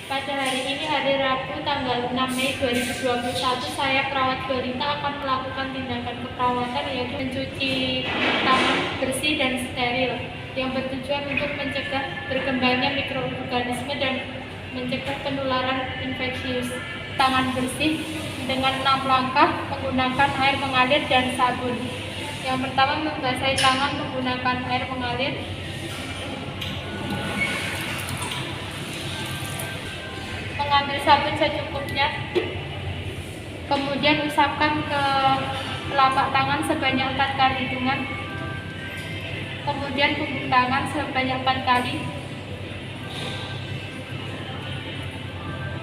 Pada hari ini, hari Rabu, tanggal 6 Mei 2021, saya perawat balita akan melakukan tindakan keperawatan yaitu mencuci tangan bersih dan steril yang bertujuan untuk mencegah berkembangnya mikroorganisme dan mencegah penularan infeksius. Tangan bersih dengan 6 langkah menggunakan air mengalir dan sabun. Yang pertama, membasahi tangan menggunakan air mengalir. Mengambil sabun secukupnya, kemudian usapkan ke telapak tangan sebanyak 4 kali hitungan, kemudian punggung tangan sebanyak 4 kali,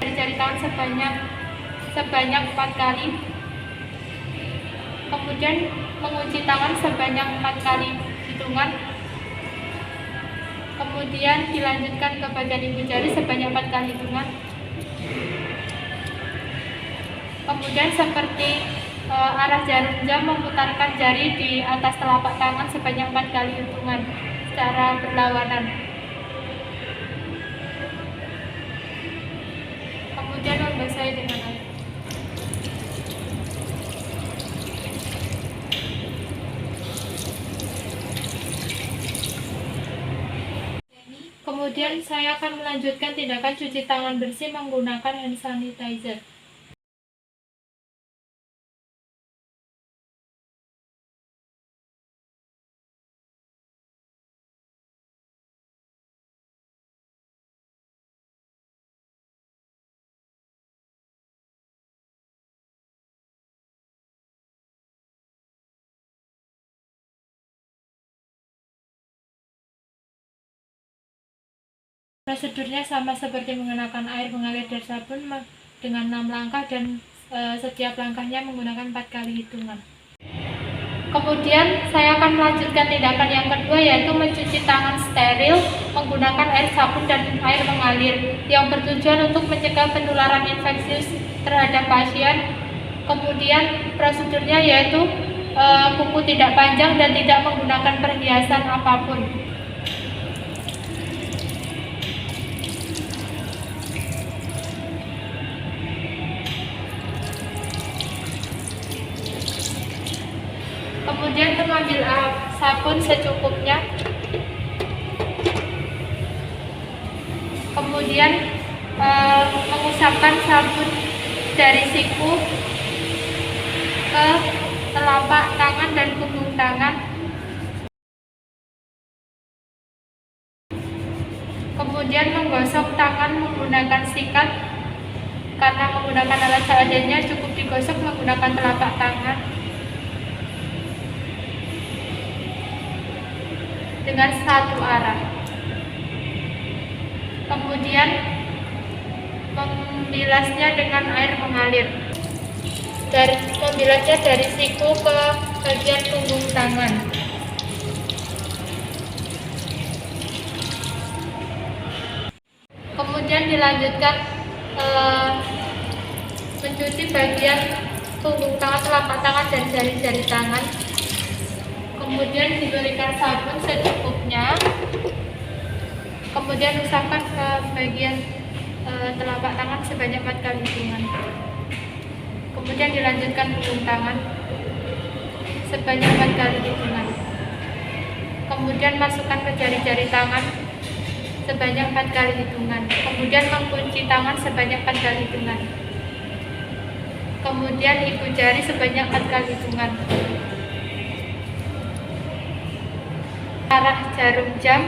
jari tangan sebanyak 4 kali, kemudian mengunci tangan sebanyak 4 kali hitungan, kemudian dilanjutkan ke bagian ibu jari sebanyak 4 kali hitungan. Kemudian seperti arah jarum jam, memutarkan jari di atas telapak tangan sebanyak 4 kali hitungan secara berlawanan. Kemudian membasahi dengan air. Kemudian saya akan melanjutkan tindakan cuci tangan bersih menggunakan hand sanitizer. Prosedurnya sama seperti mengenakan air mengalir dan sabun dengan 6 langkah dan setiap langkahnya menggunakan 4 kali hitungan. Kemudian saya akan melanjutkan tindakan yang kedua yaitu mencuci tangan steril menggunakan air sabun dan air mengalir yang bertujuan untuk mencegah penularan infeksius terhadap pasien. Kemudian prosedurnya yaitu kuku tidak panjang dan tidak menggunakan perhiasan apapun. Kemudian mengambil sabun secukupnya. Kemudian mengusapkan sabun dari siku ke telapak tangan dan punggung tangan. Kemudian menggosok tangan menggunakan sikat. Karena menggunakan alat seadanya, cukup digosok menggunakan telapak tangan dengan satu arah. Kemudian membilasnya dengan air mengalir. Membilasnya dari siku ke bagian punggung tangan. Kemudian dilanjutkan mencuci bagian punggung tangan, telapak tangan dan jari-jari tangan. Kemudian diberikan sabun secukupnya. Kemudian usapkan ke bagian telapak tangan sebanyak 4 kali hitungan. Kemudian dilanjutkan punggung tangan sebanyak 4 kali hitungan. Kemudian masukkan ke jari-jari tangan sebanyak 4 kali hitungan. Kemudian mengunci tangan sebanyak 4 kali hitungan. Kemudian ibu jari sebanyak 4 kali hitungan. Arah jarum jam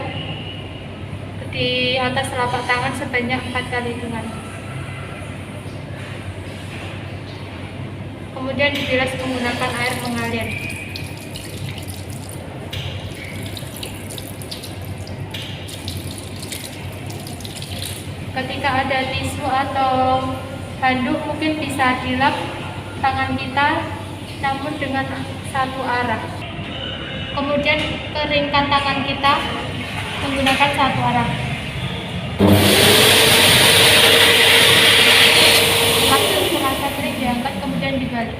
di atas telapak tangan sebanyak 4 kali hitungan. Kemudian dibilas menggunakan air mengalir. Ketika ada tisu atau handuk, mungkin bisa dilap tangan kita namun dengan satu arah. Kemudian keringkan tangan kita menggunakan satu arah. Langsung serasa kering diangkat kemudian dibalik.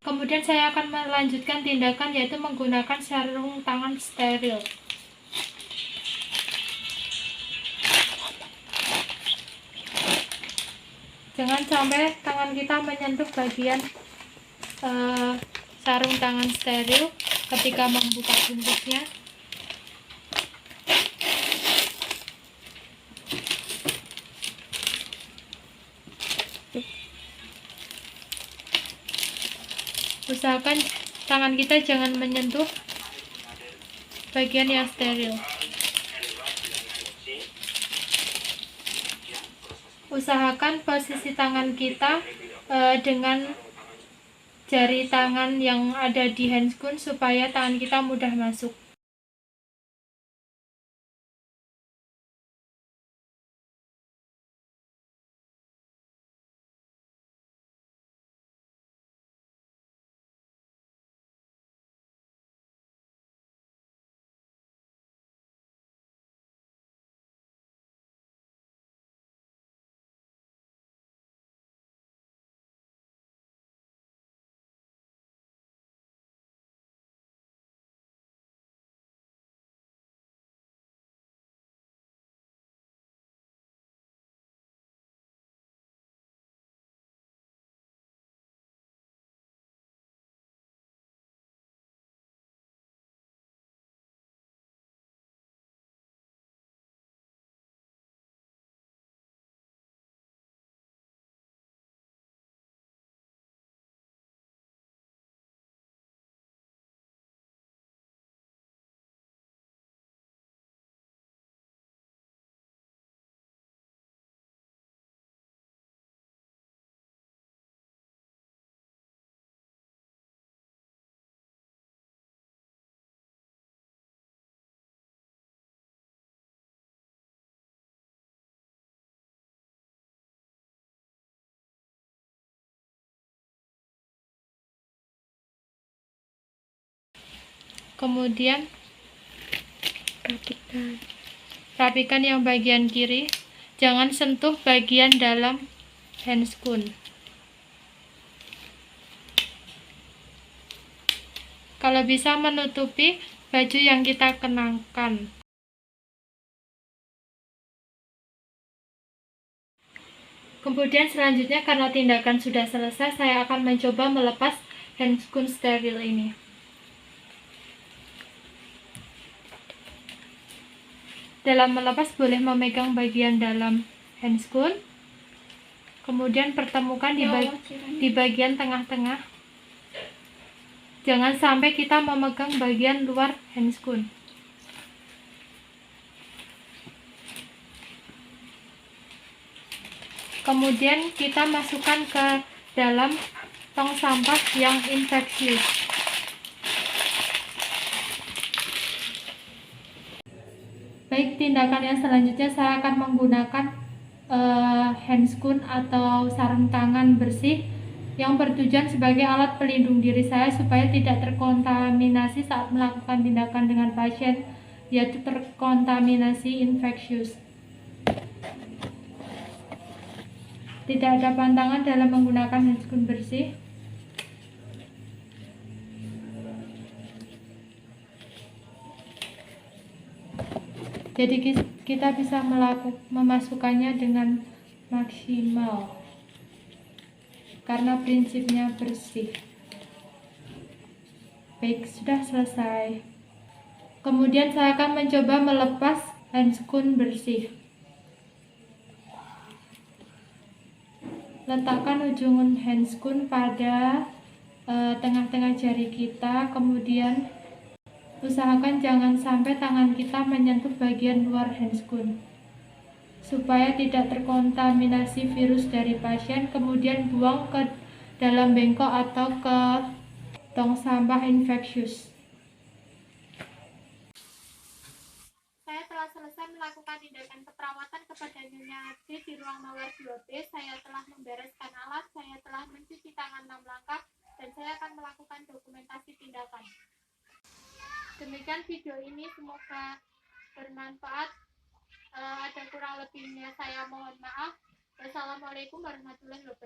Kemudian saya akan melanjutkan tindakan yaitu menggunakan sarung tangan steril. Jangan sampai tangan kita menyentuh bagian sarung tangan steril ketika membuka bungkusnya. Usahakan tangan kita jangan menyentuh bagian yang steril. Usahakan posisi tangan kita dengan jari tangan yang ada di handscoon supaya tangan kita mudah masuk. Kemudian rapikan yang bagian kiri, jangan sentuh bagian dalam handscoon. Kalau bisa menutupi baju yang kita kenakan. Kemudian selanjutnya, karena tindakan sudah selesai, saya akan mencoba melepas handscoon steril ini. Dalam melepas boleh memegang bagian dalam handscoon, kemudian pertemukan di bagian tengah-tengah. Jangan sampai kita memegang bagian luar handscoon. Kemudian kita masukkan ke dalam tong sampah yang infeksius. Baik, tindakan yang selanjutnya saya akan menggunakan handscoon atau sarung tangan bersih yang bertujuan sebagai alat pelindung diri saya supaya tidak terkontaminasi saat melakukan tindakan dengan pasien, yaitu terkontaminasi infeksius. Tidak ada pantangan dalam menggunakan handscoon bersih. Jadi kita bisa memasukkannya dengan maksimal karena prinsipnya bersih. Baik, sudah selesai. Kemudian saya akan mencoba melepas handscoon bersih. Letakkan ujung handscoon pada tengah-tengah jari kita, kemudian usahakan jangan sampai tangan kita menyentuh bagian luar handscoon supaya tidak terkontaminasi virus dari pasien. Kemudian buang ke dalam bengkok atau ke tong sampah infeksius. Saya telah selesai melakukan tindakan keperawatan kepada Nyonya D di ruang mawar 2B. Saya telah membereskan alat, saya telah mencuci tangan 6 langkah, dan saya akan melakukan dokumentasi tindakan. Demikian video ini, semoga bermanfaat. Ada kurang lebihnya saya mohon maaf. Wassalamualaikum warahmatullahi wabarakatuh.